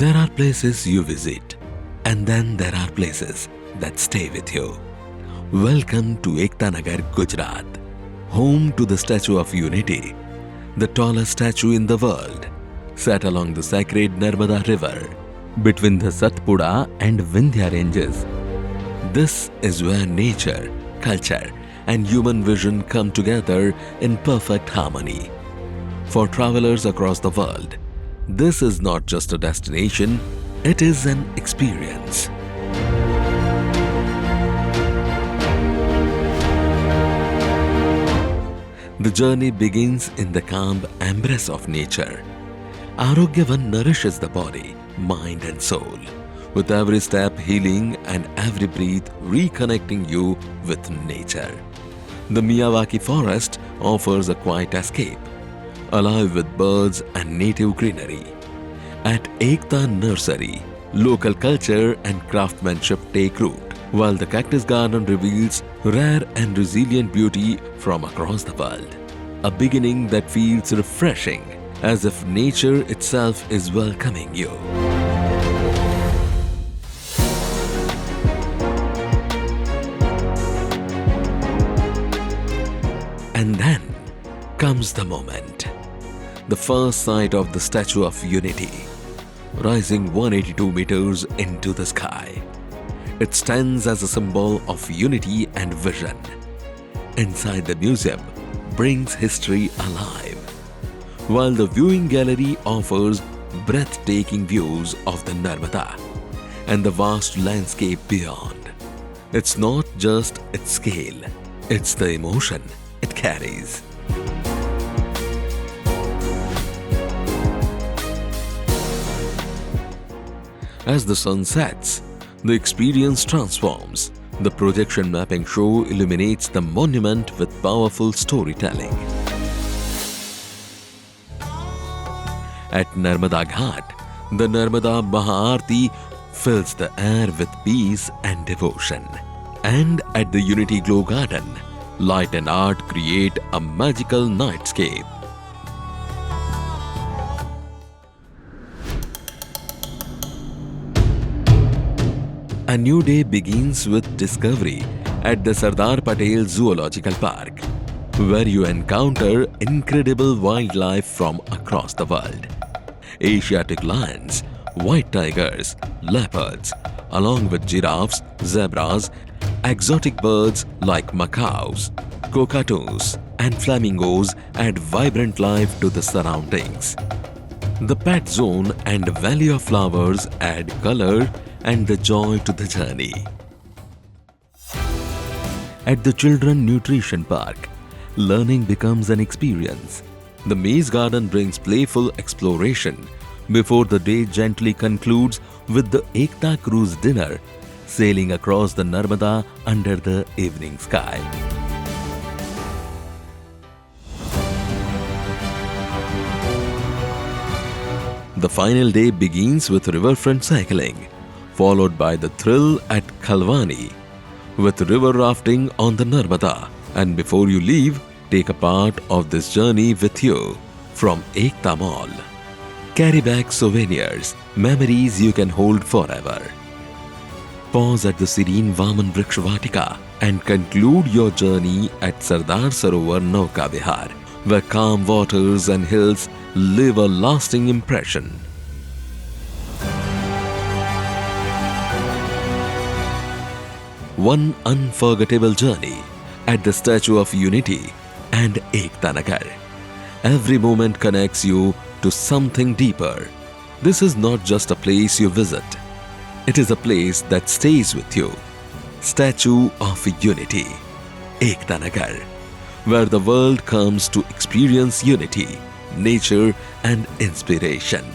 There are places you visit, and then there are places that stay with you. Welcome to Ekta Nagar, Gujarat, home to the Statue of Unity, the tallest statue in the world, set along the sacred Narmada river, between the Satpura and Vindhya ranges. This is where nature, culture, and human vision come together in perfect harmony. For travelers across the world, this is not just a destination, it is an experience. The journey begins in the calm embrace of nature. Arogyavan nourishes the body, mind and soul, with every step healing and every breath reconnecting you with nature. The Miyawaki forest offers a quiet escape, alive with birds and native greenery. At Ekta Nursery, local culture and craftsmanship take root, while the cactus garden reveals rare and resilient beauty from across the world. A beginning that feels refreshing, as if nature itself is welcoming you. And then comes the moment. The first sight of the Statue of Unity, rising 182 meters into the sky. It stands as a symbol of unity and vision. Inside the museum brings history alive, while the viewing gallery offers breathtaking views of the Narmada and the vast landscape beyond. It's not just its scale, it's the emotion it carries. As the sun sets, the experience transforms. The projection mapping show illuminates the monument with powerful storytelling. At Narmada Ghat, the Narmada Mahaarti fills the air with peace and devotion. And at the Unity Glow Garden, light and art create a magical nightscape. A new day begins with discovery at the Sardar Patel Zoological Park, where you encounter incredible wildlife from across the world. Asiatic lions, white tigers, leopards, along with giraffes, zebras, exotic birds like macaws, cockatoos, and flamingos add vibrant life to the surroundings. The pet zone and valley of flowers add color and the joy to the journey. At the Children Nutrition Park, learning becomes an experience. The maze garden brings playful exploration before the day gently concludes with the Ekta Cruise dinner, sailing across the Narmada under the evening sky. The final day begins with riverfront cycling, followed by the thrill at Khalwani, with river rafting on the Narmada. And before you leave, take a part of this journey with you from Ekta Mall. Carry back souvenirs, memories you can hold forever. Pause at the serene Vaman Vrikshavatika and conclude your journey at Sardar Sarovar Nauka Vihar, where calm waters and hills leave a lasting impression. One unforgettable journey at the Statue of Unity and Ekta Nagar. Every moment connects you to something deeper. This is not just a place you visit. It is a place that stays with you. Statue of Unity, Ekta Nagar, where the world comes to experience unity, nature and inspiration.